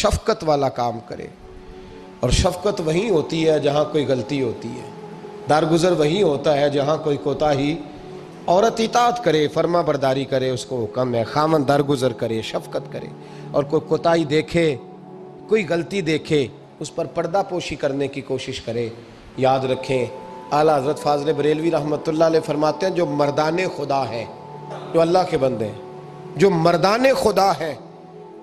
شفقت والا کام کرے، اور شفقت وہیں ہوتی ہے جہاں کوئی غلطی ہوتی ہے، درگزر وہیں ہوتا ہے جہاں کوئی کوتاہی۔ عورت اطاعت کرے، فرما برداری کرے، اس کو حکم ہے، خامن درگزر کرے، شفقت کرے، اور کوئی کوتاہی دیکھے، کوئی غلطی دیکھے، اس پر پردہ پوشی کرنے کی کوشش کرے۔ یاد رکھیں اعلیٰ حضرت فاضل بریلوی رحمۃ اللہ علیہ فرماتے ہیں جو مردان خدا ہیں، جو اللہ کے بندے ہیں، جو مردان خدا ہیں،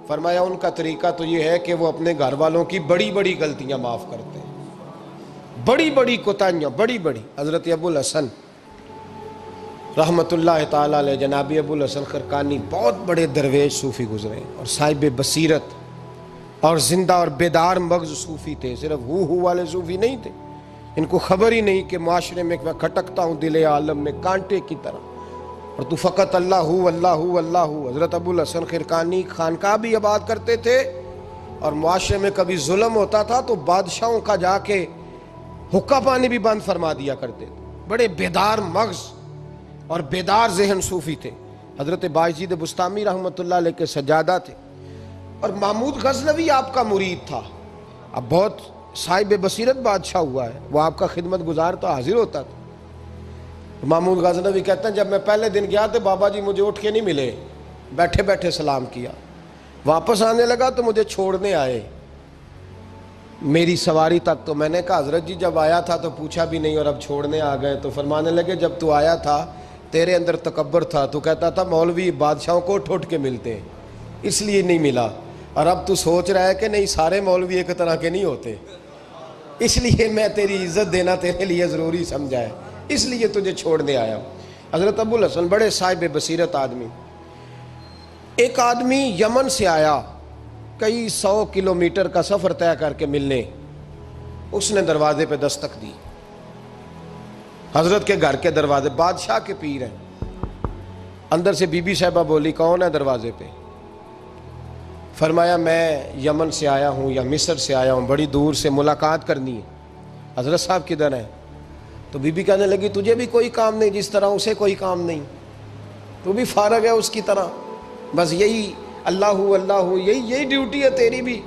فرمایا ان کا طریقہ تو یہ ہے کہ وہ اپنے گھر والوں کی بڑی بڑی غلطیاں معاف کرتے ہیں، بڑی بڑی کوتاہیاں، بڑی بڑی۔ حضرت ابو الحسن رحمۃ اللہ تعالیٰ علیہ، جناب ابو الحسن خرقانی بہت بڑے درویش صوفی گزرے اور صاحب بصیرت اور زندہ اور بیدار مغز صوفی تھے، صرف ہو والے صوفی نہیں تھے۔ ان کو خبر ہی نہیں کہ معاشرے میں میں کھٹکتا ہوں دل عالم میں کانٹے کی طرح، اور تو فقط اللہ ہو اللہ ہو اللہ ہو۔ حضرت ابو الحسن خرقانی خانقاہ بھی آباد کرتے تھے، اور معاشرے میں کبھی ظلم ہوتا تھا تو بادشاہوں کا جا کے حقہ پانی بھی بند فرما دیا کرتے تھے۔ بڑے بیدار مغز اور بیدار ذہن صوفی تھے۔ حضرت بایزید بسطامی رحمۃ اللہ علیہ کے سجادہ تھے، اور محمود غزنوی آپ کا مرید تھا۔ اب بہت صاحب بصیرت بادشاہ ہوا ہے، وہ آپ کا خدمت گزار تو حاضر ہوتا تھا۔ محمود غزنوی کہتے ہیں جب میں پہلے دن گیا تو بابا جی مجھے اٹھ کے نہیں ملے، بیٹھے بیٹھے سلام کیا، واپس آنے لگا تو مجھے چھوڑنے آئے میری سواری تک، تو میں نے کہا حضرت جی جب آیا تھا تو پوچھا بھی نہیں اور اب چھوڑنے آ گئے؟ تو فرمانے لگے جب تو آیا تھا تیرے اندر تکبر تھا، تو کہتا تھا مولوی بادشاہوں کو اٹھ اٹھ کے ملتے ہیں اس لیے نہیں ملا، اور اب تو سوچ رہا ہے کہ نہیں سارے مولوی ایک طرح کے نہیں ہوتے، اس لیے میں تیری عزت دینا تیرے لیے ضروری سمجھا ہے، اس لیے تجھے چھوڑنے آیا ہوں۔ حضرت ابو الحسن بڑے صاحب بصیرت آدمی۔ ایک آدمی یمن سے آیا کئی 100 کلومیٹر کا سفر طے کر کے ملنے، اس نے دروازے پہ دستک دی، حضرت کے گھر کے دروازے، بادشاہ کے پیر ہیں۔ اندر سے بی بی صاحبہ بولی کون ہے دروازے پہ؟ فرمایا میں یمن سے آیا ہوں یا مصر سے آیا ہوں، بڑی دور سے ملاقات کرنی ہے۔ حضرت صاحب کدھر ہیں؟ تو بی بی کہنے لگی تجھے بھی کوئی کام نہیں جس طرح اسے کوئی کام نہیں، تو بھی فارغ ہے اس کی طرح، بس یہی اللہ ہو اللہ ہو، یہی ڈیوٹی ہے تیری بھی۔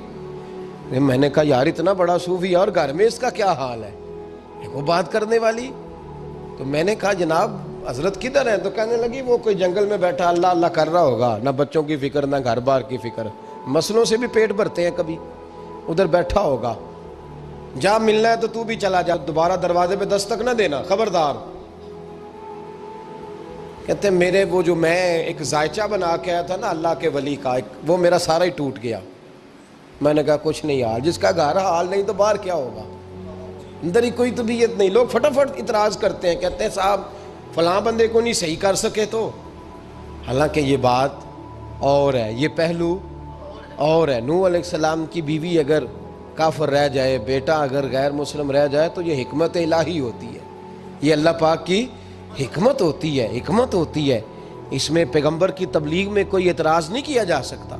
میں نے کہا یار اتنا بڑا صوفی اور گھر میں اس کا کیا حال ہے، وہ بات کرنے والی؟ تو میں نے کہا جناب حضرت کدھر ہیں؟ تو کہنے لگی وہ کوئی جنگل میں بیٹھا اللہ اللہ کر رہا ہوگا، نہ بچوں کی فکر نہ گھر بار کی فکر، مسئلوں سے بھی پیٹ بھرتے ہیں کبھی، ادھر بیٹھا ہوگا، جا ملنا ہے تو بھی چلا جا، دوبارہ دروازے پہ دستک نہ دینا خبردار۔ کہتے ہیں میرے وہ جو میں ایک ذائچہ بنا کے آیا تھا نا اللہ کے ولی کا، وہ میرا سارا ہی ٹوٹ گیا۔ میں نے کہا کچھ نہیں حال، جس کا گھر حال نہیں تو باہر کیا ہوگا، اندر ہی کوئی طبیعت نہیں۔ لوگ فٹافٹ اعتراض کرتے ہیں، کہتے ہیں صاحب فلاں بندے کو نہیں صحیح کر سکے تو، حالانکہ یہ بات اور ہے، یہ پہلو اور ہے۔ نوح علیہ السلام کی بیوی اگر کافر رہ جائے، بیٹا اگر غیر مسلم رہ جائے تو یہ حکمت الہی ہوتی ہے، یہ اللہ پاک کی حکمت ہوتی ہے، حکمت ہوتی ہے، اس میں پیغمبر کی تبلیغ میں کوئی اعتراض نہیں کیا جا سکتا۔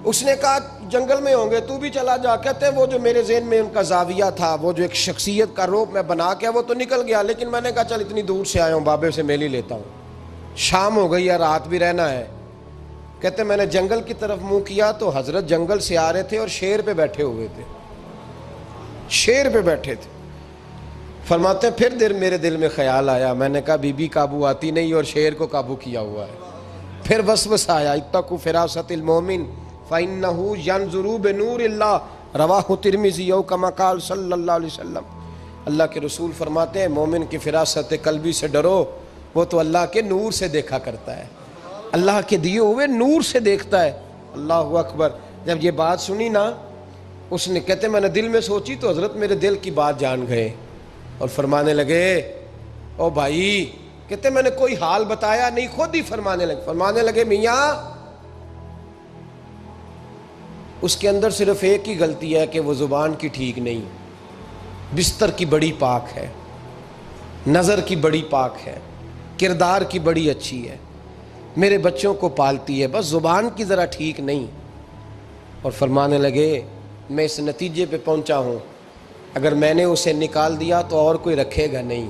اس نے کہا جنگل میں ہوں گے تو بھی چلا جا۔ کہتے ہیں وہ جو میرے ذہن میں ان کا زاویہ تھا، وہ جو ایک شخصیت کا روپ میں بنا کے وہ تو نکل گیا، لیکن میں نے کہا چل اتنی دور سے آیا ہوں بابے سے میل ہی لیتا ہوں، شام ہو گئی ہے رات بھی رہنا ہے۔ کہتے میں نے جنگل کی طرف منہ کیا تو حضرت جنگل سے آ رہے تھے اور شیر پہ بیٹھے ہوئے تھے، شیر پہ بیٹھے تھے۔ فرماتے ہیں پھر میرے دل میں خیال آیا، میں نے کہا بی بی قابو آتی نہیں اور شیر کو قابو کیا ہوا ہے۔ پھر وسوسہ آیا اتقوا فراست المومن فإنہ ینظر بنور اللہ، رواہ ترمذی او کما قال صلی اللہ علیہ وسلم۔ اللہ کے رسول فرماتے ہیں مومن کی فراست قلبی سے ڈرو، وہ تو اللہ کے نور سے دیکھا کرتا ہے، اللہ کے دیے ہوئے نور سے دیکھتا ہے۔ اللہ اکبر۔ جب یہ بات سنی نا، اس نے کہتے میں نے دل میں سوچی تو حضرت میرے دل کی بات جان گئے اور فرمانے لگے او بھائی، کہتے میں نے کوئی حال بتایا نہیں، خود ہی فرمانے لگے میاں اس کے اندر صرف ایک ہی غلطی ہے کہ وہ زبان کی ٹھیک نہیں، بستر کی بڑی پاک ہے، نظر کی بڑی پاک ہے، کردار کی بڑی اچھی ہے، میرے بچوں کو پالتی ہے، بس زبان کی ذرا ٹھیک نہیں۔ اور فرمانے لگے میں اس نتیجے پہ پہنچا ہوں اگر میں نے اسے نکال دیا تو اور کوئی رکھے گا نہیں،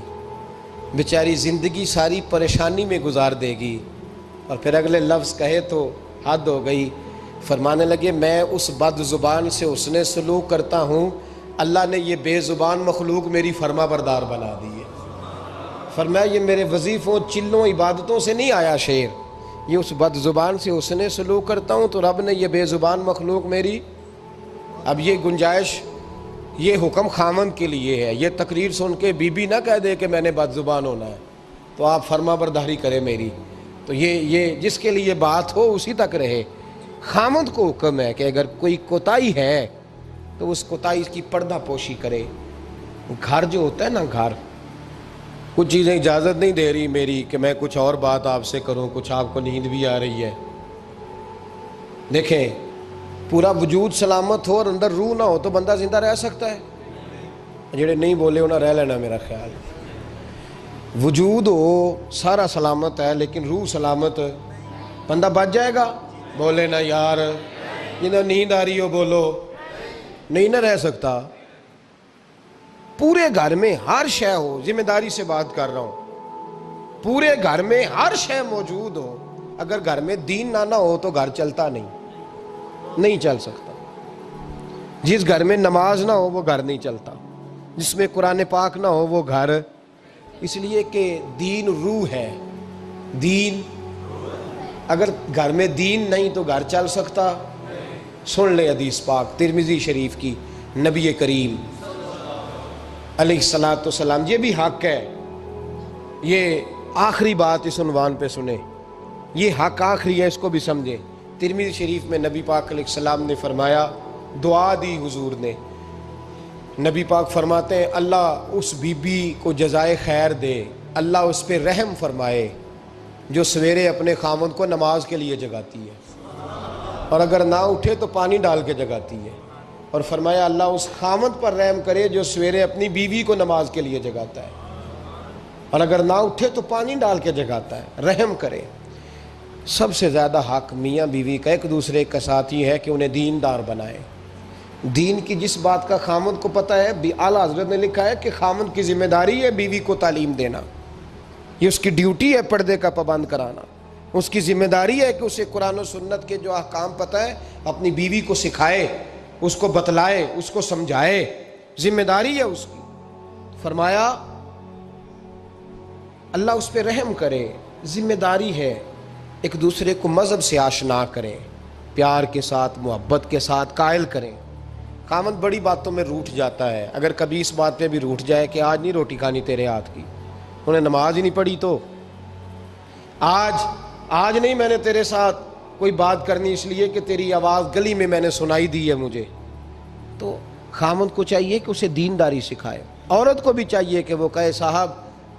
بیچاری زندگی ساری پریشانی میں گزار دے گی، اور پھر اگلے لفظ کہے تو حد ہو گئی، فرمانے لگے میں اس بد زبان سے اس نے سلوک کرتا ہوں، اللہ نے یہ بے زبان مخلوق میری فرما بردار بنا دی ہے۔ فرمایا یہ میرے وظیفوں چلوں عبادتوں سے نہیں آیا شعر، یہ اس بد زبان سے اس نے سلوک کرتا ہوں تو رب نے یہ بے زبان مخلوق میری۔ اب یہ گنجائش، یہ حکم خامند کے لیے ہے، یہ تقریر سن کے بی بی نہ کہہ دے کہ میں نے بد زبان ہونا ہے تو آپ فرما برداری کریں میری، تو یہ جس کے لیے بات ہو اسی تک رہے۔ خامند کو حکم ہے کہ اگر کوئی کوتاہی ہے تو اس کوتاہی کی پردہ پوشی کرے۔ گھر جو ہوتا ہے نا، گھر کچھ چیزیں اجازت نہیں دے رہی میری کہ میں کچھ اور بات آپ سے کروں، کچھ آپ کو نیند بھی آ رہی ہے۔ دیکھیں پورا وجود سلامت ہو اور اندر روح نہ ہو تو بندہ زندہ رہ سکتا ہے؟ جڑے نہیں بولے انہیں رہ لینا میرا خیال۔ وجود ہو سارا سلامت ہے لیکن روح سلامت، بندہ بچ جائے گا؟ بولے نا یار، جنہیں نیند آ رہی ہو بولو، نہیں نہ رہ سکتا۔ پورے گھر میں ہر شے ہو، ذمہ داری سے بات کر رہا ہوں، پورے گھر میں ہر شے موجود ہو، اگر گھر میں دین نہ ہو تو گھر چلتا نہیں چل سکتا۔ جس گھر میں نماز نہ ہو وہ گھر نہیں چلتا، جس میں قرآن پاک نہ ہو وہ گھر، اس لیے کہ دین روح ہے۔ دین اگر گھر میں دین نہیں تو گھر چل سکتا؟ سن لے حدیث پاک ترمذی شریف کی، نبی کریم علیہ الصلاۃ والسلام، یہ بھی حق ہے، یہ آخری بات اس عنوان پہ سنیں، یہ حق آخری ہے، اس کو بھی سمجھیں۔ ترمذی شریف میں نبی پاک علیہ السلام نے فرمایا، دعا دی حضور نے، نبی پاک فرماتے ہیں اللہ اس بی بی کو جزائے خیر دے، اللہ اس پہ رحم فرمائے جو سویرے اپنے خامند کو نماز کے لیے جگاتی ہے اور اگر نہ اٹھے تو پانی ڈال کے جگاتی ہے، اور فرمایا اللہ اس خامند پر رحم کرے جو سویرے اپنی بیوی کو نماز کے لیے جگاتا ہے اور اگر نہ اٹھے تو پانی ڈال کے جگاتا ہے، رحم کرے۔ سب سے زیادہ حق میاں بیوی کا ایک دوسرے کا ساتھ یہ ہے کہ انہیں دیندار بنائے۔ دین کی جس بات کا خامند کو پتہ ہے، اعلیٰ حضرت نے لکھا ہے کہ خامند کی ذمہ داری ہے بیوی کو تعلیم دینا، یہ اس کی ڈیوٹی ہے پردے کا پابند کرانا، اس کی ذمہ داری ہے کہ اسے قرآن و سنت کے جو احکام پتہ ہے اپنی بیوی کو سکھائے، اس کو بتلائے، اس کو سمجھائے، ذمہ داری ہے اس کی۔ فرمایا اللہ اس پہ رحم کرے، ذمہ داری ہے، ایک دوسرے کو مذہب سے آشنا کریں، پیار کے ساتھ محبت کے ساتھ قائل کریں۔ خامند بڑی باتوں میں روٹھ جاتا ہے، اگر کبھی اس بات پہ بھی روٹھ جائے کہ آج نہیں روٹی کھانی تیرے ہاتھ کی، انہیں نماز ہی نہیں پڑھی تو آج نہیں میں نے تیرے ساتھ کوئی بات کرنی اس لیے کہ تیری آواز گلی میں میں نے سنائی دی ہے مجھے، تو خامند کو چاہیے کہ اسے دینداری سکھائے۔ عورت کو بھی چاہیے کہ وہ کہے صاحب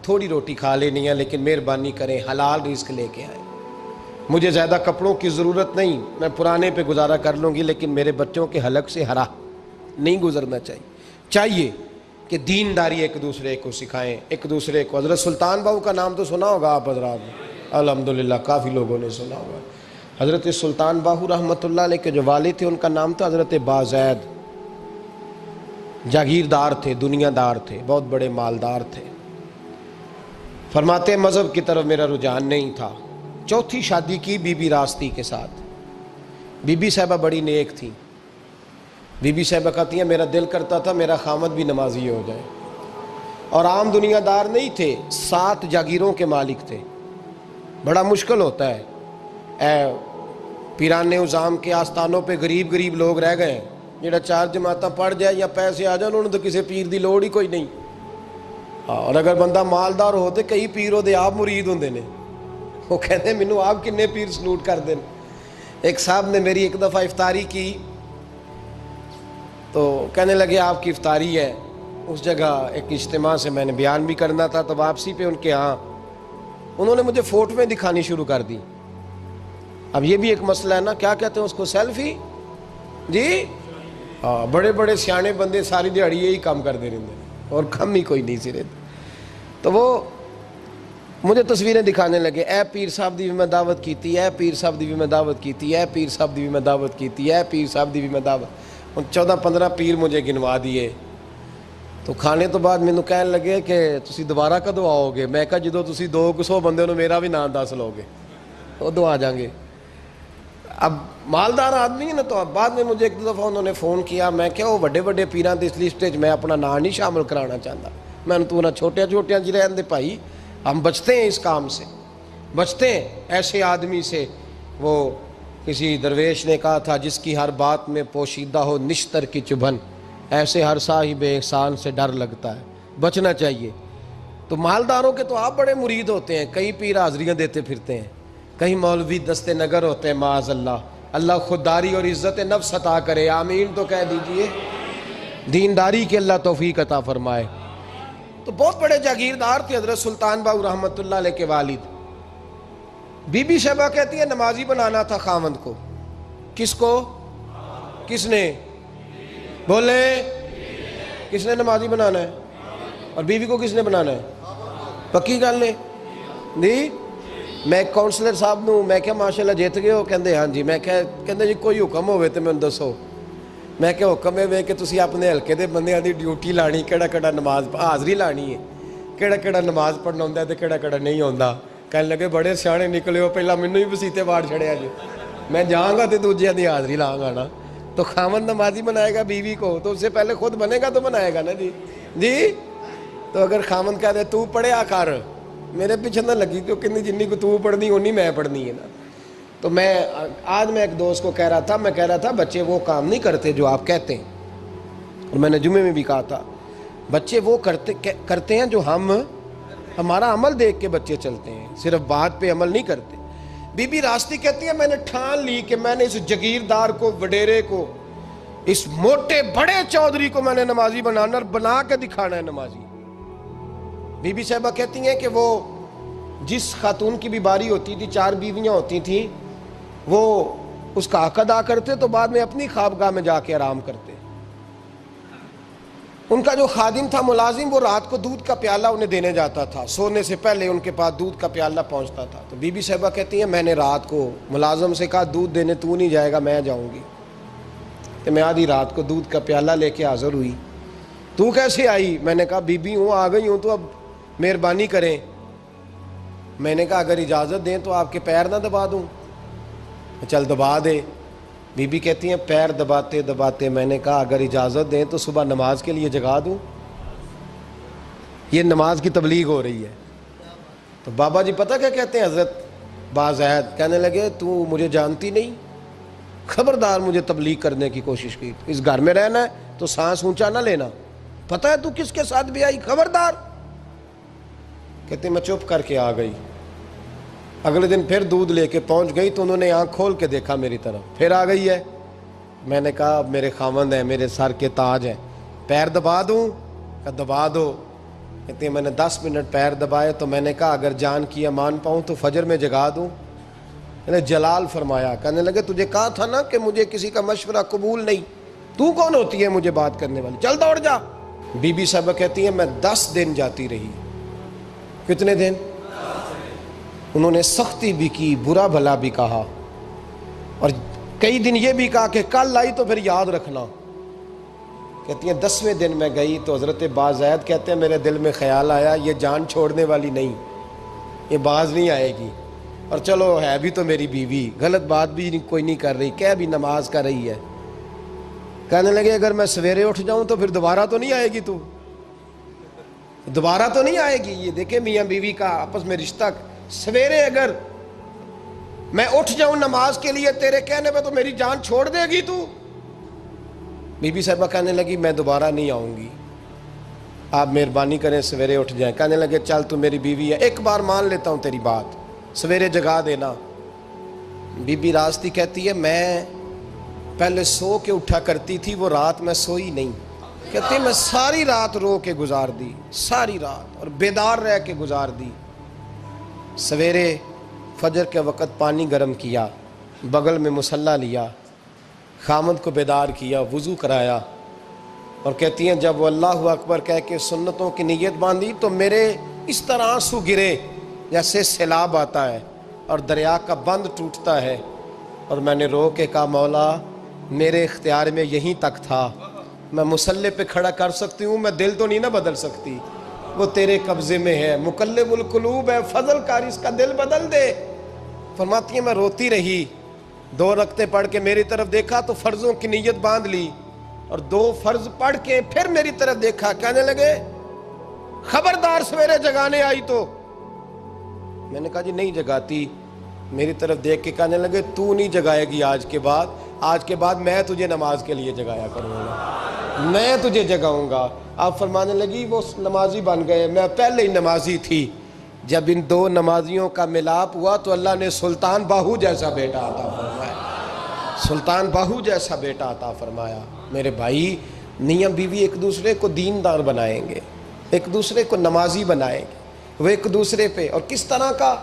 تھوڑی روٹی کھا لینی ہے لیکن مہربانی کریں حلال رزق لے کے آئیں، مجھے زیادہ کپڑوں کی ضرورت نہیں، میں پرانے پہ گزارا کر لوں گی لیکن میرے بچوں کے حلق سے ہرا نہیں گزرنا چاہیے کہ دینداری ایک دوسرے کو سکھائیں، ایک دوسرے کو۔ حضرت سلطان باہو کا نام تو سنا ہوگا آپ حضرات نے، الحمدللہ کافی لوگوں نے سنا ہوگا۔ حضرت سلطان باہو رحمۃ اللہ علیہ کے جو والد تھے ان کا نام تھا حضرت بازید، جاگیردار تھے، دنیا دار تھے، بہت بڑے مالدار تھے۔ فرماتے مذہب کی طرف میرا رجحان نہیں تھا، چوتھی شادی کی بی بی راستی کے ساتھ۔ بی بی صاحبہ بڑی نیک تھی، بی بی صاحبہ کہتی ہیں میرا دل کرتا تھا میرا خامد بھی نمازی ہو جائے، اور عام دنیا دار نہیں تھے، 7 جاگیروں کے مالک تھے۔ بڑا مشکل ہوتا ہے، اے پیران نظام کے آستانوں پہ غریب لوگ رہ گئے ہیں، جڑا 4 جماعتاں پڑھ جائے یا پیسے آ جائیں انہوں تو کسی پیر دی لوڑ ہی کوئی نہیں، اور اگر بندہ مالدار ہو تو کئی پیروں دے آپ مرید ہوندے نے، وہ کہتے ہیں مینوں آپ کنے پیر سلوٹ کر دیں۔ ایک صاحب نے میری ایک دفعہ افطاری کی تو کہنے لگے آپ کی افطاری ہے، اس جگہ ایک اجتماع سے میں نے بیان بھی کرنا تھا تو واپسی پہ ان کے ہاں انہوں نے مجھے فوٹویں دکھانی شروع کر دی۔ اب یہ بھی ایک مسئلہ ہے نا، کیا کہتے ہیں اس کو، سیلفی، جی ہاں، بڑے بڑے سیانے بندے ساری دیہڑی یہی کام کر دے رہے ہیں اور کم ہی کوئی نہیں سرے، تو وہ مجھے تصویریں دکھانے لگے، اے پیر صاحب دی بھی میں دعوت کیتی، اے پیر صاحب دی بھی میں دعوت کیتی، اے پیر صاحب دی بھی میں دعوت کیتی، اے پیر صاحب دی بھی میں دعوت، 14-15 پیر مجھے گنوا دیے۔ تو کھانے تو بعد مینوں کہنے لگے کہ تسی دوبارہ کدوں آؤ گے؟ میں کہا جدوں تسی 200 بندے نوں میرا بھی نام دس لو گے ادوں آ جاؤں گے۔ اب مالدار آدمی ہے نا، تو اب بعد میں مجھے ایک دو دفعہ انہوں نے فون کیا، میں کیا وہ بڑے بڑے پیران دی اس لسٹ میں اپنا نام نہیں شامل کرانا چاہتا، میں نے تو نہ چھوٹیاں چھوٹیاں جی رہن دے بھائی، ہم بچتے ہیں اس کام سے، بچتے ہیں ایسے آدمی سے۔ وہ کسی درویش نے کہا تھا، جس کی ہر بات میں پوشیدہ ہو نشتر کی چبھن، ایسے ہر صاحب احسان سے ڈر لگتا ہے، بچنا چاہیے۔ تو مالداروں کے تو آپ بڑے مرید ہوتے ہیں، کئی پیر حاضریاں دیتے پھرتے ہیں، کہیں مولوی دستے نگر ہوتے ہیں، معاذ اللہ، اللہ خودداری اور عزت نفس عطا کرے، آمین تو کہہ دیجئے، دینداری کی اللہ توفیق عطا فرمائے۔ تو بہت بڑے جاگیردار تھے حضرت سلطان باہو رحمۃ اللہ علیہ کے والد۔ بی بی شیبہ کہتی ہے نمازی بنانا تھا خاوند کو۔ کس کو؟ کس نے؟ بولے، کس نے نمازی بنانا ہے؟ اور بیوی کو کس نے بنانا ہے؟ پکی گل نے نہیں؟ میں کونسلر صاحب نوں میں کیا ماشاءاللہ جیت گئے ہو؟ کہندے ہاں جی۔ میں کہندے جی کوئی حکم ہوئے تو میں دسو۔ میں کہ حکم ہے کہ تسی اپنے حلقے دے بندیاں دی ڈیوٹی لانی، کیڑا کیڑا نماز حاضری لانی ہے، کیڑا کیڑا نماز پڑھنا ہوندا ہے تے کیڑا کیڑا نہیں ہوندا۔ کہنے لگے بڑے سیانے نکلے ہو، پہلا مینوں ہی وسیتے واڑ چھڑیا جی، میں جاؤں گا تے دوجیاں دی حاضری لاؤں گا نا۔ تو خاوند نمازی بنائے گا بیوی کو تو اس سے پہلے خود بنے گا تو بنائے گا نا جی۔ جی تو اگر خاوند کہہ دے تو پڑھیا کر، میرے پیچھے نہ لگی، تو کتنی جنی کو تو پڑھنی اونی میں پڑھنی ہے نا۔ تو آج میں ایک دوست کو کہہ رہا تھا، میں کہہ رہا تھا بچے وہ کام نہیں کرتے جو آپ کہتے ہیں، اور میں نے جمعے میں بھی کہا تھا بچے وہ کرتے ہیں جو ہمارا عمل دیکھ کے بچے چلتے ہیں، صرف بات پہ عمل نہیں کرتے۔ بی بی راستی کہتی ہے میں نے ٹھان لی کہ میں نے اس جگیردار کو، وڈیرے کو، اس موٹے بڑے چودھری کو میں نے نمازی بنانا اور بنا کے دکھانا ہے نمازی۔ بی بی صاحبہ کہتی ہیں کہ وہ جس خاتون کی بھی باری ہوتی تھی، 4 بیویاں ہوتی تھیں، وہ اس کا حق ادا کرتے تو بعد میں اپنی خوابگاہ میں جا کے آرام کرتے۔ ان کا جو خادم تھا ملازم، وہ رات کو دودھ کا پیالہ انہیں دینے جاتا تھا، سونے سے پہلے ان کے پاس دودھ کا پیالہ پہنچتا تھا۔ تو بی بی صاحبہ کہتی ہیں میں نے رات کو ملازم سے کہا دودھ دینے تو نہیں جائے گا، میں جاؤں گی۔ تو میں آدھی رات کو دودھ کا پیالہ لے کے حاضر ہوئی۔ تو کیسے آئی؟ میں نے کہا بی بی ہوں، آ گئی ہوں، تو اب مہربانی کریں۔ میں نے کہا اگر اجازت دیں تو آپ کے پیر نہ دبا دوں؟ چل دبا دے۔ بی بی کہتی ہیں پیر دباتے دباتے میں نے کہا اگر اجازت دیں تو صبح نماز کے لیے جگا دوں؟ یہ نماز کی تبلیغ ہو رہی ہے۔ تو بابا جی پتہ کیا کہتے ہیں حضرت بازید؟ کہنے لگے تو مجھے جانتی نہیں، خبردار مجھے تبلیغ کرنے کی کوشش کی، اس گھر میں رہنا ہے تو سانس اونچا نہ لینا، پتہ ہے تو کس کے ساتھ بھی آئی، خبردار۔ کہتے ہیں میں چپ کر کے آ گئی۔ اگلے دن پھر دودھ لے کے پہنچ گئی تو انہوں نے آنکھ کھول کے دیکھا میری طرف، پھر آ گئی ہے۔ میں نے کہا اب میرے خاوند ہیں، میرے سر کے تاج ہیں، پیر دبا دوں؟ کہ دبا دو۔ کہتے ہیں میں نے 10 منٹ پیر دبائے تو میں نے کہا اگر جان کی امان پاؤں تو فجر میں جگا دوں؟ میں نے جلال فرمایا۔ کہنے لگے تجھے کہا تھا نا کہ مجھے کسی کا مشورہ قبول نہیں، تو کون ہوتی ہے مجھے بات کرنے والی، چل دوڑ جا۔ بی بی صاحبہ کہتی ہیں میں 10 دن جاتی رہی۔ کتنے دن؟ انہوں نے سختی بھی کی، برا بھلا بھی کہا، اور کئی دن یہ بھی کہا کہ کل آئی تو پھر یاد رکھنا۔ کہتی ہیں 10ویں دن میں گئی تو حضرت بازید کہتے ہیں میرے دل میں خیال آیا یہ جان چھوڑنے والی نہیں، یہ باز نہیں آئے گی، اور چلو ہے بھی تو میری بیوی، غلط بات بھی کوئی نہیں کر رہی، کہہ بھی نماز کر رہی ہے۔ کہنے لگے اگر میں سویرے اٹھ جاؤں تو پھر دوبارہ تو نہیں آئے گی، تو دوبارہ تو نہیں آئے گی۔ یہ دیکھیں میاں بیوی کا آپس میں رشتہ، سویرے اگر میں اٹھ جاؤں نماز کے لیے تیرے کہنے پہ تو میری جان چھوڑ دے گی تو؟ بی بی صاحبہ کہنے لگی میں دوبارہ نہیں آؤں گی، آپ مہربانی کریں سویرے اٹھ جائیں۔ کہنے لگے چل تو میری بیوی ہے، ایک بار مان لیتا ہوں تیری بات، سویرے جگا دینا۔ بی بی راستی کہتی ہے میں پہلے سو کے اٹھا کرتی تھی، وہ رات میں سوئی نہیں، کہتی میں ساری رات رو کے گزار دی، ساری رات، اور بیدار رہ کے گزار دی۔ سویرے فجر کے وقت پانی گرم کیا، بغل میں مصلی لیا، خامد کو بیدار کیا، وضو کرایا، اور کہتی ہیں جب وہ اللہ اکبر کہہ کے سنتوں کی نیت باندھی تو میرے اس طرح آنسو گرے جیسے سیلاب آتا ہے اور دریا کا بند ٹوٹتا ہے، اور میں نے رو کے کہا مولا میرے اختیار میں یہیں تک تھا، میں مصلی پہ کھڑا کر سکتی ہوں، میں دل تو نہیں نہ بدل سکتی، وہ تیرے قبضے میں ہے، مقلب القلوب ہے، فضل کر اس کا دل بدل دے۔ فرماتی ہیں میں روتی رہی، 2 رکعتیں پڑھ کے میری طرف دیکھا تو فرضوں کی نیت باندھ لی، اور 2 فرض پڑھ کے پھر میری طرف دیکھا، کہنے لگے خبردار سویرے جگانے آئی تو۔ میں نے کہا جی نہیں جگاتی۔ میری طرف دیکھ کے کہنے لگے تو نہیں جگائے گی آج کے بعد میں تجھے نماز کے لیے جگایا کروں گا، میں تجھے جگاؤں گا۔ آپ فرمانے لگی وہ نمازی بن گئے، میں پہلے ہی نمازی تھی۔ جب ان 2 نمازیوں کا ملاپ ہوا تو اللہ نے سلطان باہو جیسا بیٹا عطا فرمایا، سلطان باہو جیسا بیٹا عطا فرمایا۔ میرے بھائی، میاں بیوی ایک دوسرے کو دیندار بنائیں گے، ایک دوسرے کو نمازی بنائیں گے، وہ ایک دوسرے پہ، اور کس طرح کا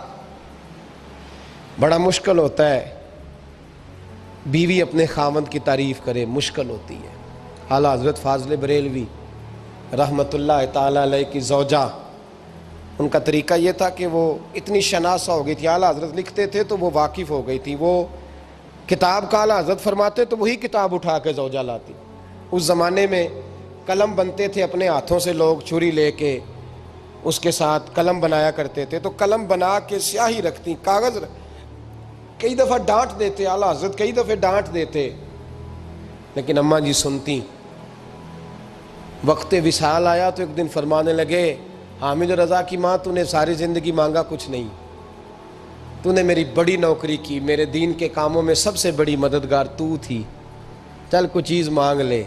بڑا مشکل ہوتا ہے بیوی اپنے خاوند کی تعریف کرے، مشکل ہوتی ہے۔ اعلیٰ حضرت فاضل بریلوی رحمۃ اللہ تعالیٰ علیہ کی زوجہ، ان کا طریقہ یہ تھا کہ وہ اتنی شناسہ ہو گئی تھی، اعلیٰ حضرت لکھتے تھے تو وہ واقف ہو گئی تھی، وہ کتاب کا اعلیٰ حضرت فرماتے تو وہی کتاب اٹھا کے زوجہ لاتی۔ اس زمانے میں قلم بنتے تھے اپنے ہاتھوں سے، لوگ چھری لے کے اس کے ساتھ قلم بنایا کرتے تھے، تو قلم بنا کے سیاہی رکھتی، کاغذ کئی دفعہ ڈانٹ دیتے اعلیٰ حضرت، کئی دفعہ ڈانٹ دیتے، لیکن اماں جی سنتی۔ وقت وصال آیا تو ایک دن فرمانے لگے حامد رضا کی ماں، تو نے ساری زندگی مانگا کچھ نہیں، تو نے میری بڑی نوکری کی، میرے دین کے کاموں میں سب سے بڑی مددگار تو تھی، چل کچھ چیز مانگ لے۔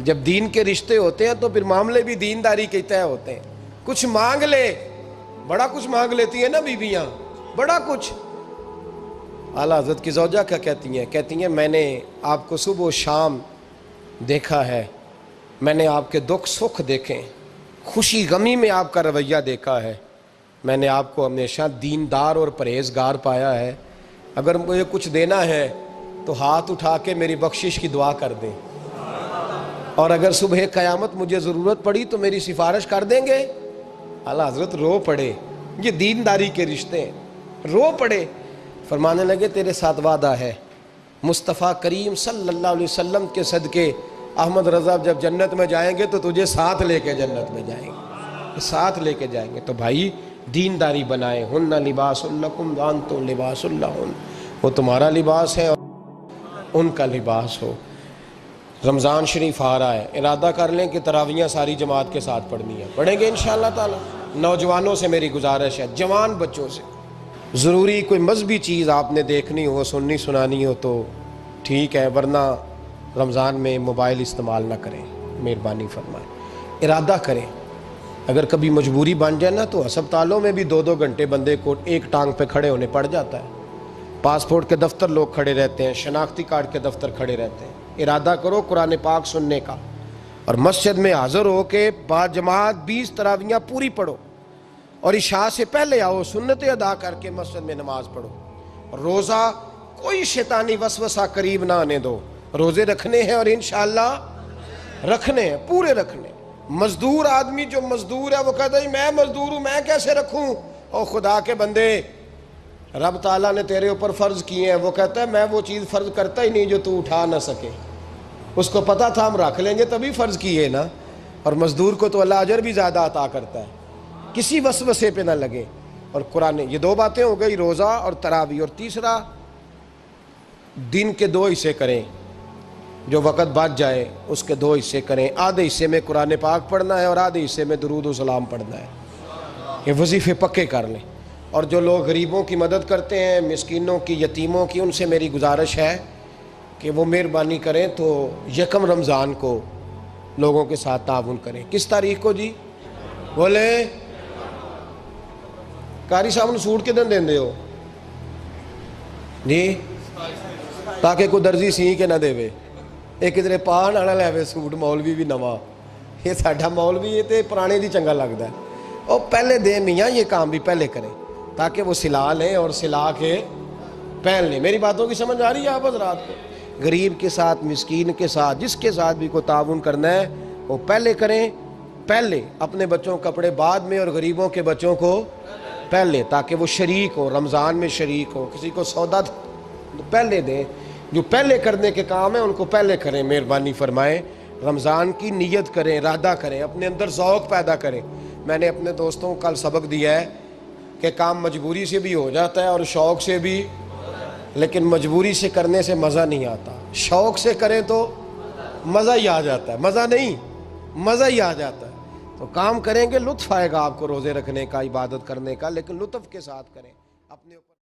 جب دین کے رشتے ہوتے ہیں تو پھر معاملے بھی دینداری کے طے ہوتے ہیں، کچھ مانگ لے۔ بڑا کچھ مانگ لیتی ہیں نا بیویاں، بڑا کچھ۔ اعلیٰ حضرت کی زوجہ کیا کہتی ہیں میں نے آپ کو صبح و شام دیکھا ہے، میں نے آپ کے دکھ سکھ دیکھے، خوشی غمی میں آپ کا رویہ دیکھا ہے، میں نے آپ کو ہمیشہ دیندار اور پرہیزگار پایا ہے، اگر مجھے کچھ دینا ہے تو ہاتھ اٹھا کے میری بخشش کی دعا کر دیں، اور اگر صبح قیامت مجھے ضرورت پڑی تو میری سفارش کر دیں گے۔ اعلیٰ حضرت رو پڑے، یہ دینداری کے رشتے ہیں، رو پڑے۔ فرمانے لگے تیرے ساتھ وعدہ ہے، مصطفیٰ کریم صلی اللہ علیہ وسلم کے صدقے احمد رضا جب جنت میں جائیں گے تو تجھے ساتھ لے کے جنت میں جائیں گے، ساتھ لے کے جائیں گے۔ تو بھائی دینداری بنائیں، ہن لباس لکم وانتم لباس لہن، وہ تمہارا لباس ہے اور ان کا لباس ہو۔ رمضان شریف آ رہا ہے، ارادہ کر لیں کہ تراویحیں ساری جماعت کے ساتھ پڑھنی ہے، پڑھیں گے انشاءاللہ تعالی۔ نوجوانوں سے میری گزارش ہے، جوان بچوں سے، ضروری کوئی مذہبی چیز آپ نے دیکھنی ہو، سننی سنانی ہو تو ٹھیک ہے، ورنہ رمضان میں موبائل استعمال نہ کریں، مہربانی فرمائیں، ارادہ کریں۔ اگر کبھی مجبوری بن جائے نا تو ہسپتالوں میں بھی 2 گھنٹے بندے کو ایک ٹانگ پہ کھڑے ہونے پڑ جاتا ہے، پاسپورٹ کے دفتر لوگ کھڑے رہتے ہیں، شناختی کارڈ کے دفتر کھڑے رہتے ہیں۔ ارادہ کرو قرآن پاک سننے کا، اور مسجد میں حاضر ہو کے با جماعت 20 تراویحیں پوری پڑھو، اور عشاء سے پہلے آؤ، سنتیں ادا کر کے مسجد میں نماز پڑھو۔ روزہ کوئی شیطانی وسوسہ قریب نہ آنے دو، روزے رکھنے ہیں اور انشاءاللہ رکھنے ہیں، پورے رکھنے۔ مزدور آدمی جو مزدور ہے وہ کہتا ہے میں مزدور ہوں، میں کیسے رکھوں؟ او خدا کے بندے، رب تعالیٰ نے تیرے اوپر فرض کیے ہیں، وہ کہتا ہے میں وہ چیز فرض کرتا ہی نہیں جو تو اٹھا نہ سکے، اس کو پتا تھا ہم رکھ لیں گے تبھی فرض کیے نا۔ اور مزدور کو تو اللہ اجر بھی زیادہ عطا کرتا ہے، کسی وسوسے پہ نہ لگے۔ اور قرآن، یہ 2 باتیں ہو گئی، روزہ اور تراویح۔ اور تیسرا، دن کے 2 حصے کریں، جو وقت بچ جائے اس کے 2 حصے کریں، آدھے حصے میں قرآن پاک پڑھنا ہے اور آدھے حصے میں درود و سلام پڑھنا ہے، یہ وظیفے پکے کر لیں۔ اور جو لوگ غریبوں کی مدد کرتے ہیں، مسکینوں کی، یتیموں کی، ان سے میری گزارش ہے کہ وہ مہربانی کریں تو 1 رمضان کو لوگوں کے ساتھ تعاون کریں۔ کس تاریخ کو جی؟ بولے قاری صاحب نے سوٹ کدن دیں دے ہو جی، تاکہ کوئی درزی سی کے نہ دے وے، ایک کدھر پاہ نہ لے وے سوٹ، مولوی بھی نواں، یہ ساڈا مولوی یہ تے پرانے دی چنگا لگتا ہے، اور پہلے دے میاں یہ کام بھی پہلے کریں تاکہ وہ سلا لیں اور سلا کے پہن لیں۔ میری باتوں کی سمجھ آ رہی ہے آپ حضرات کو؟ غریب کے ساتھ، مسکین کے ساتھ، جس کے ساتھ بھی کوئی تعاون کرنا ہے وہ پہلے کریں، پہلے اپنے بچوں کے کپڑے بعد میں اور غریبوں کے بچوں کو پہلے، تاکہ وہ شریک ہو، رمضان میں شریک ہو، کسی کو سودا پہلے دیں، جو پہلے کرنے کے کام ہیں ان کو پہلے کریں، مہربانی فرمائیں۔ رمضان کی نیت کریں، ارادہ کریں، اپنے اندر ذوق پیدا کریں۔ میں نے اپنے دوستوں کو کل سبق دیا ہے کہ کام مجبوری سے بھی ہو جاتا ہے اور شوق سے بھی، لیکن مجبوری سے کرنے سے مزہ نہیں آتا، شوق سے کریں تو مزہ ہی آ جاتا ہے، مزہ نہیں مزہ ہی آ جاتا ہے۔ تو کام کریں گے، لطف آئے گا آپ کو روزے رکھنے کا، عبادت کرنے کا، لیکن لطف کے ساتھ کریں، اپنے اوپر